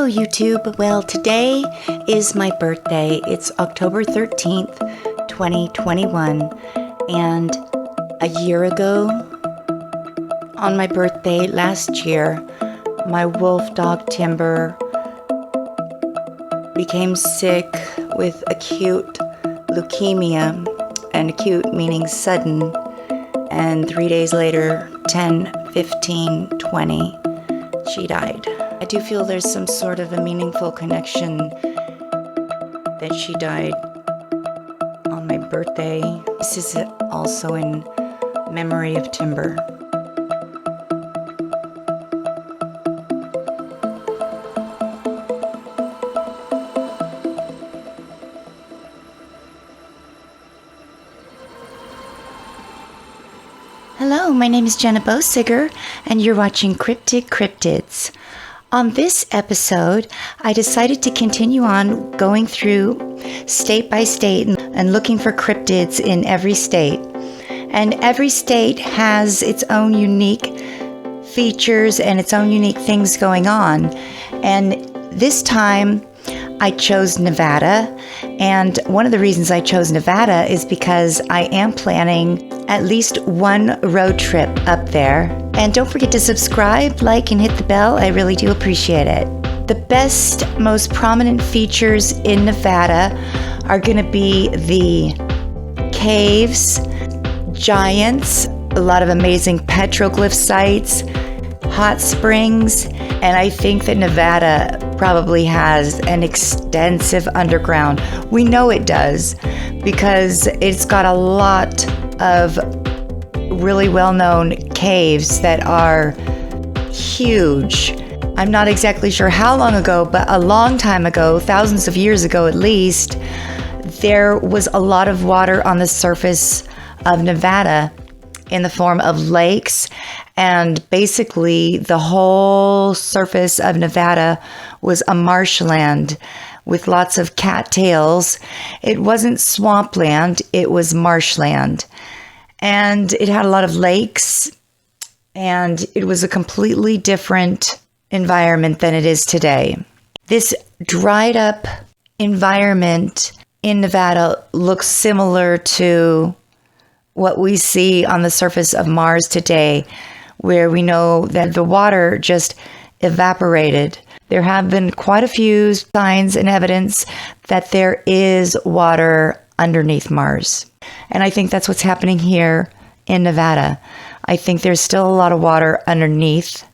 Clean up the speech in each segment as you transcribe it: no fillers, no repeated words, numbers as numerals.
Hello YouTube. Well, today is my birthday. It's October 13th, 2021, and a year ago on my birthday last year, my wolf dog Timber became sick with acute leukemia, and acute meaning sudden, and 3 days later, 10, 15, 20, she died. I do feel there's some sort of a meaningful connection that she died on my birthday. This is also in memory of Timber. Hello, my name is Jenna Bosiger, and you're watching Cryptic Cryptids. On this episode, I decided to continue on going through state by state and looking for cryptids in every state. And every state has its own unique features and its own unique things going on. And this time, I chose Nevada, and one of the reasons I chose Nevada is because I am planning at least one road trip up there. And don't forget to subscribe, like, and hit the bell. I really do appreciate it. The best, most prominent features in Nevada are going to be the caves, giants, a lot of amazing petroglyph sites, hot springs, and I think that Nevada probably has an extensive underground. We know it does because it's got a lot of really well-known caves that are huge. I'm not exactly sure how long ago, but a long time ago, thousands of years ago at least, there was a lot of water on the surface of Nevada in the form of lakes, and basically the whole surface of Nevada was a marshland with lots of cattails. It wasn't swampland, it was marshland. And it had a lot of lakes, and it was a completely different environment than it is today. This dried up environment in Nevada looks similar to what we see on the surface of Mars today, where we know that the water just evaporated. There have been quite a few signs and evidence that there is water underneath Mars. And I think that's what's happening here in Nevada. I think there's still a lot of water underneath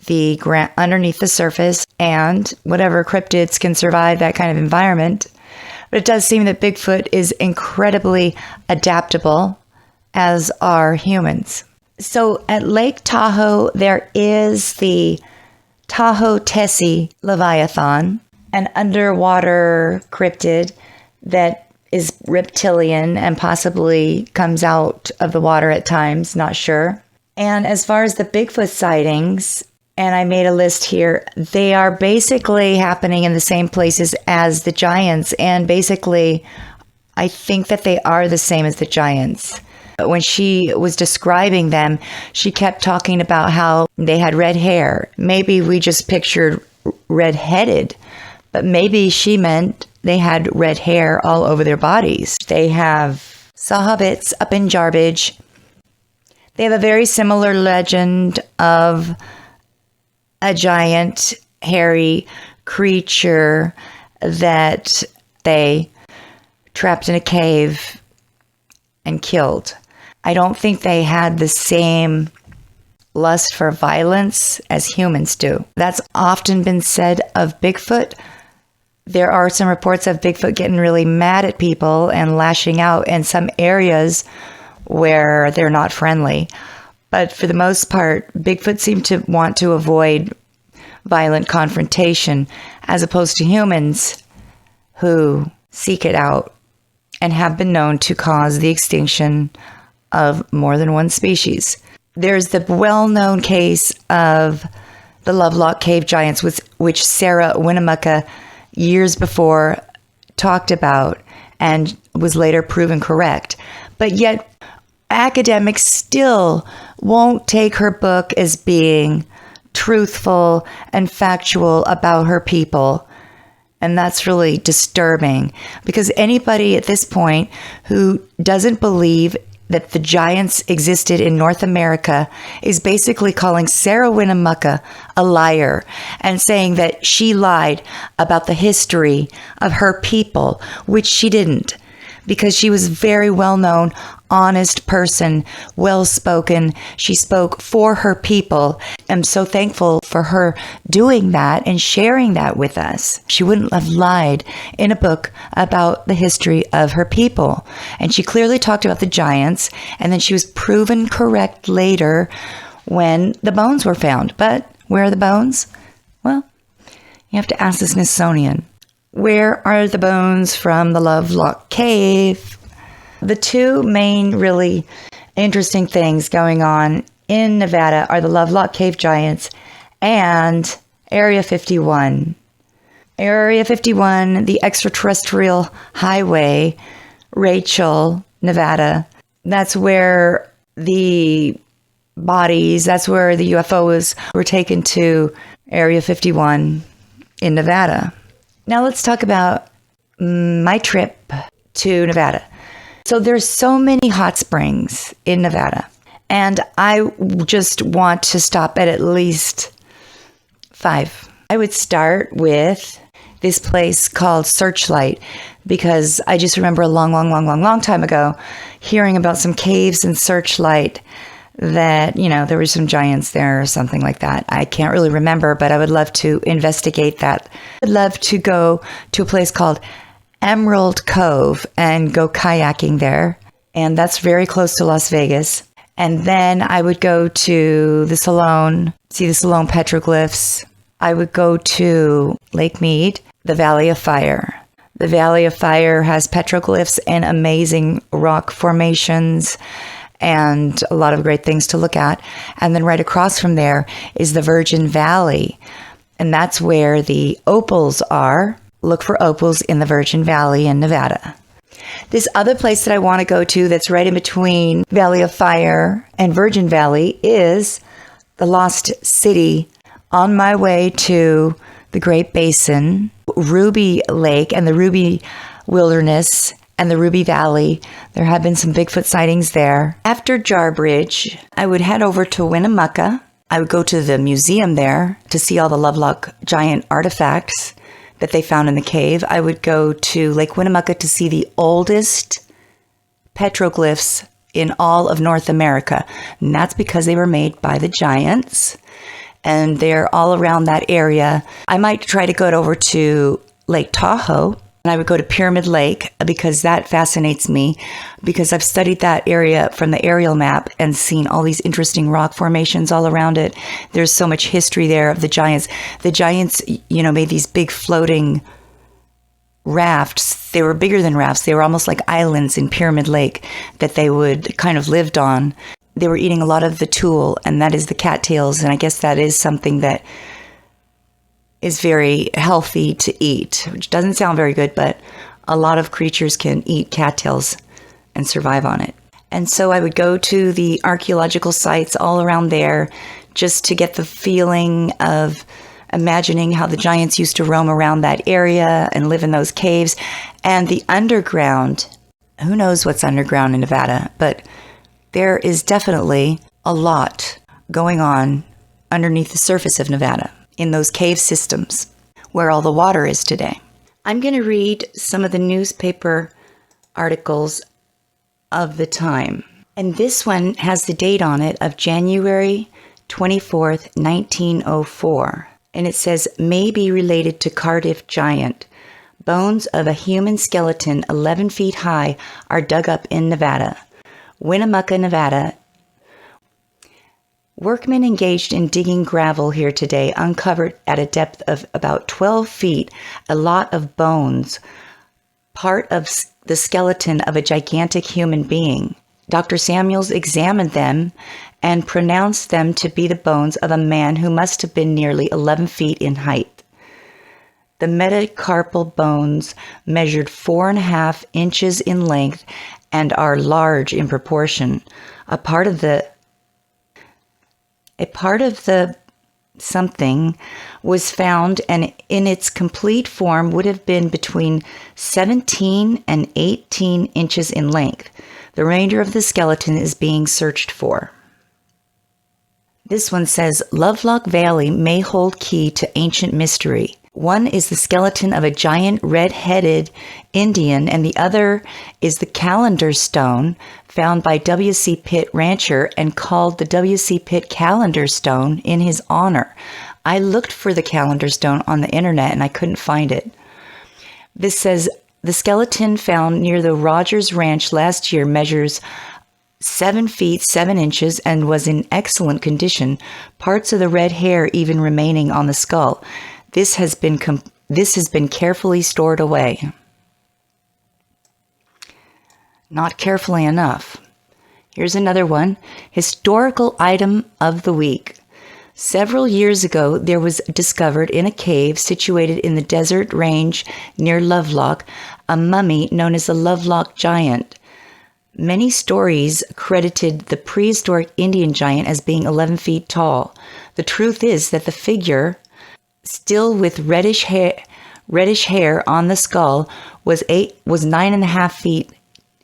the underneath the surface, and whatever cryptids can survive that kind of environment. But it does seem that Bigfoot is incredibly adaptable, as are humans. So at Lake Tahoe, there is the Tahoe-Tessie Leviathan, an underwater cryptid that is reptilian and possibly comes out of the water at times, not sure. And as far as the Bigfoot sightings, and I made a list here, they are basically happening in the same places as the giants, and basically I think that they are the same as the giants. When she was describing them, she kept talking about how they had red hair. Maybe we just pictured red-headed, but maybe she meant they had red hair all over their bodies. They have Sahabits up in Jarbidge. They have a very similar legend of a giant, hairy creature that they trapped in a cave and killed. I don't think they had the same lust for violence as humans do. That's often been said of Bigfoot. There are some reports of Bigfoot getting really mad at people and lashing out in some areas where they're not friendly. But for the most part, Bigfoot seem to want to avoid violent confrontation, as opposed to humans who seek it out and have been known to cause the extinction of more than one species. There's the well-known case of the Lovelock Cave giants, which Sarah Winnemucca years before talked about and was later proven correct. But yet academics still won't take her book as being truthful and factual about her people. And that's really disturbing, because anybody at this point who doesn't believe that the giants existed in North America is basically calling Sarah Winnemucca a liar and saying that she lied about the history of her people, which she didn't, because she was a very well-known, honest person, well-spoken. She spoke for her people. I'm so thankful for her doing that and sharing that with us. She wouldn't have lied in a book about the history of her people. And she clearly talked about the giants, and then she was proven correct later when the bones were found. But where are the bones? Well, you have to ask the Smithsonian. Where are the bones from the Lovelock Cave? The two main really interesting things going on in Nevada are the Lovelock Cave giants and Area 51. Area 51, the extraterrestrial highway, Rachel, Nevada. That's where the bodies, that's where the UFOs were taken to, Area 51 in Nevada. Now let's talk about my trip to Nevada. So there's so many hot springs in Nevada, and I just want to stop at least 5. I would start with this place called Searchlight, because I just remember a long time ago hearing about some caves in Searchlight that, you know, there were some giants there or something like that. I can't really remember, but I would love to investigate that. I'd love to go to a place called Emerald Cove and go kayaking there. And that's very close to Las Vegas. And then I would go to the Salone, see the Salone petroglyphs. I would go to Lake Mead, the Valley of Fire. The Valley of Fire has petroglyphs and amazing rock formations and a lot of great things to look at. And then right across from there is the Virgin Valley. And that's where the opals are. Look for opals in the Virgin Valley in Nevada. This other place that I want to go to that's right in between Valley of Fire and Virgin Valley is the Lost City, on my way to the Great Basin, Ruby Lake and the Ruby Wilderness and the Ruby Valley. There have been some Bigfoot sightings there. After Jarbidge, I would head over to Winnemucca. I would go to the museum there to see all the Lovelock giant artifacts that they found in the cave. I would go to Lake Winnemucca to see the oldest petroglyphs in all of North America. And that's because they were made by the giants. And they're all around that area. I might try to go over to Lake Tahoe, and I would go to Pyramid Lake because that fascinates me, because I've studied that area from the aerial map and seen all these interesting rock formations all around it. There's so much history there of the giants. The giants, you know, made these big floating rafts. They were bigger than rafts. They were almost like islands in Pyramid Lake that they would kind of lived on. They were eating a lot of the tool, and that is the cattails. And I guess that is something that is very healthy to eat, which doesn't sound very good, but a lot of creatures can eat cattails and survive on it. And so I would go to the archaeological sites all around there just to get the feeling of imagining how the giants used to roam around that area and live in those caves. And the underground, who knows what's underground in Nevada, but there is definitely a lot going on underneath the surface of Nevada in those cave systems where all the water is today. I'm going to read some of the newspaper articles of the time. And this one has the date on it of January 24th, 1904. And it says, may be related to Cardiff giant. Bones of a human skeleton 11 feet high are dug up in Nevada. Winnemucca, Nevada. Workmen engaged in digging gravel here today uncovered at a depth of about 12 feet a lot of bones, part of the skeleton of a gigantic human being. Dr. Samuels examined them and pronounced them to be the bones of a man who must have been nearly 11 feet in height. The metacarpal bones measured 4.5 inches in length and are large in proportion. A part of the something was found, and in its complete form would have been between 17 and 18 inches in length. The remainder of the skeleton is being searched for. This one says, Lovelock Valley may hold key to ancient mystery. One is the skeleton of a giant red-headed Indian, and the other is the calendar stone found by W.C. Pitt rancher and called the W.C. Pitt calendar stone in his honor. I looked for the calendar stone on the internet and I couldn't find it. This says, the skeleton found near the Rogers Ranch last year measures 7 feet 7 inches and was in excellent condition, parts of the red hair even remaining on the skull. This has been carefully stored away. Not carefully enough. Here's another one. Historical item of the week. Several years ago, there was discovered in a cave situated in the desert range near Lovelock a mummy known as the Lovelock Giant. Many stories credited the prehistoric Indian giant as being 11 feet tall. The truth is that the figure, still with reddish hair on the skull, was 9.5 feet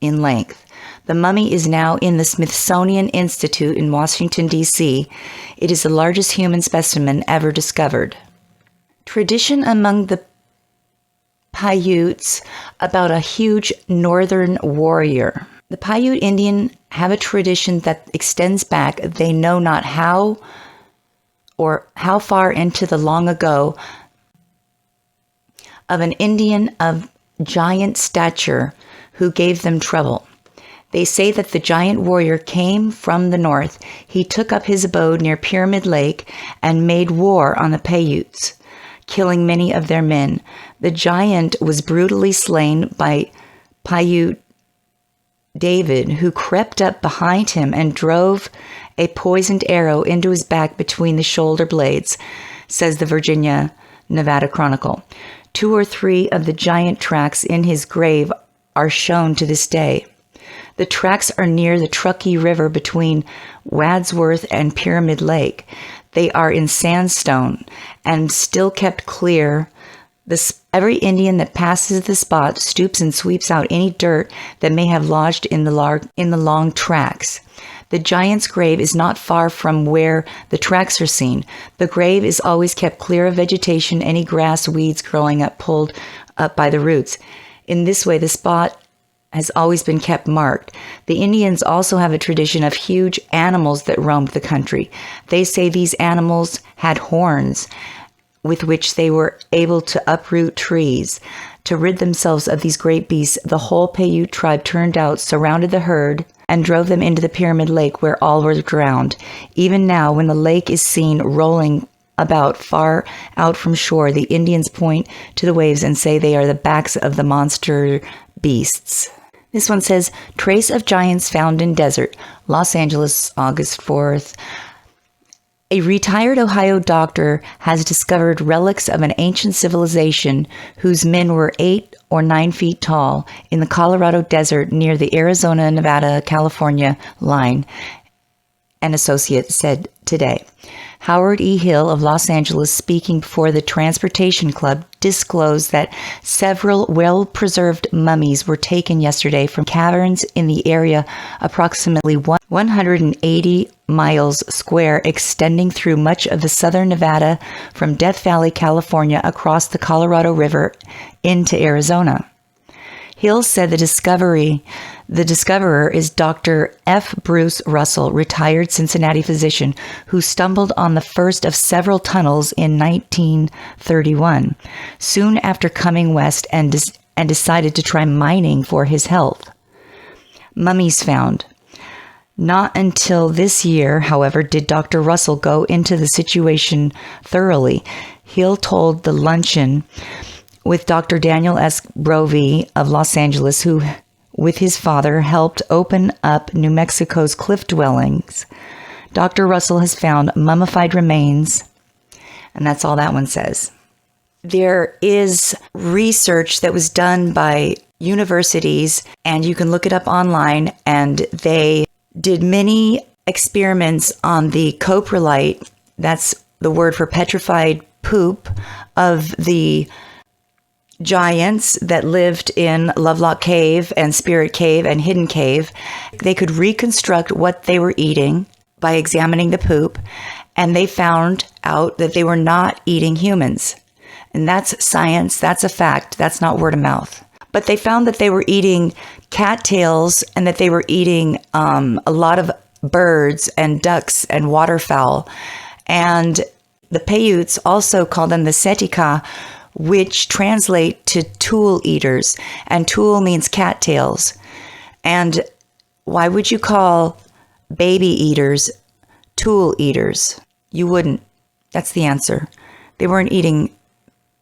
in length. The mummy is now in the Smithsonian Institute in Washington, D.C. It is the largest human specimen ever discovered. Tradition among the Paiutes about a huge northern warrior. The Paiute Indian have a tradition that extends back, they know not how or how far into the long ago, of an Indian of giant stature who gave them trouble. They say that the giant warrior came from the north. He took up his abode near Pyramid Lake and made war on the Paiutes, killing many of their men. The giant was brutally slain by Paiute David, who crept up behind him and drove a poisoned arrow into his back between the shoulder blades, says the Virginia, Nevada Chronicle. 2 or 3 of the giant tracks in his grave are shown to this day. The tracks are near the Truckee River between Wadsworth and Pyramid Lake. They are in sandstone and still kept clear. Every Indian that passes the spot stoops and sweeps out any dirt that may have lodged in the long tracks. The giant's grave is not far from where the tracks are seen. The grave is always kept clear of vegetation, any grass, weeds growing up pulled up by the roots. In this way, the spot has always been kept marked. The Indians also have a tradition of huge animals that roamed the country. They say these animals had horns with which they were able to uproot trees. To rid themselves of these great beasts, the whole Paiute tribe turned out, surrounded the herd, and drove them into the Pyramid Lake, where all were drowned. Even now, when the lake is seen rolling about far out from shore, the Indians point to the waves and say they are the backs of the monster beasts. This one says, trace of giants found in desert, Los Angeles, August 4th. A retired Ohio doctor has discovered relics of an ancient civilization whose men were 8 or 9 feet tall in the Colorado desert near the Arizona, Nevada, California line, an associate said today. Howard E. Hill of Los Angeles, speaking before the Transportation Club, disclosed that several well-preserved mummies were taken yesterday from caverns in the area approximately 180 miles square, extending through much of the southern Nevada from Death Valley, California, across the Colorado River into Arizona. Hill said the discoverer is Dr. F. Bruce Russell, retired Cincinnati physician, who stumbled on the first of several tunnels in 1931, soon after coming west and decided to try mining for his health. Mummies found. Not until this year, however, did Dr. Russell go into the situation thoroughly. Hill told the luncheon with Dr. Daniel S. Brovey of Los Angeles, who, with his father, helped open up New Mexico's cliff dwellings. Dr. Russell has found mummified remains, and that's all that one says. There is research that was done by universities, and you can look it up online, and they did many experiments on the coprolite. That's the word for petrified poop of the giants that lived in Lovelock Cave and Spirit Cave and Hidden Cave. They could reconstruct what they were eating by examining the poop, and they found out that they were not eating humans. And that's science, that's a fact, that's not word of mouth. But they found that they were eating cattails and that they were eating a lot of birds and ducks and waterfowl. And the Paiutes also call them the Setika, which translate to tool eaters. And tool means cattails. And why would you call baby eaters tool eaters? You wouldn't. That's the answer. They weren't eating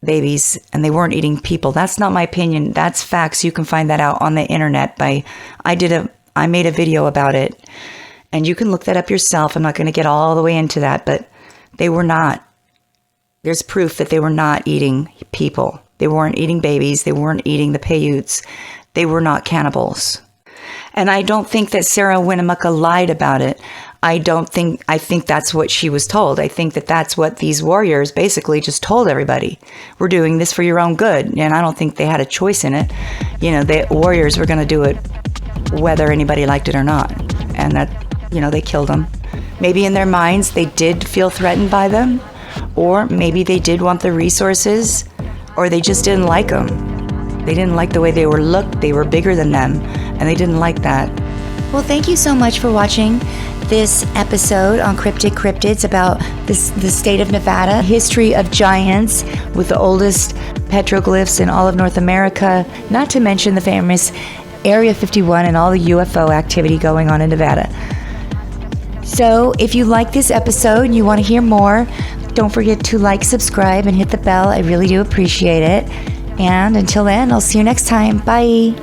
babies and they weren't eating people. That's not my opinion. That's facts. You can find that out on the internet. I made a video about it, and you can look that up yourself. I'm not going to get all the way into that, but they were not. There's proof that they were not eating people. They weren't eating babies. They weren't eating the Paiutes. They were not cannibals. And I don't think that Sarah Winnemucca lied about it. I think that's what she was told. I think that that's what these warriors basically just told everybody. We're doing this for your own good. And I don't think they had a choice in it. You know, the warriors were going to do it whether anybody liked it or not. And that, you know, they killed them. Maybe in their minds they did feel threatened by them, or maybe they did want the resources, or they just didn't like them. They didn't like the way they were looked. They were bigger than them, and they didn't like that. Well, thank you so much for watching this episode on Cryptic Cryptids about the state of Nevada, history of giants with the oldest petroglyphs in all of North America, not to mention the famous Area 51 and all the UFO activity going on in Nevada. So if you like this episode and you want to hear more, don't forget to like, subscribe, and hit the bell. I really do appreciate it. And until then, I'll see you next time. Bye.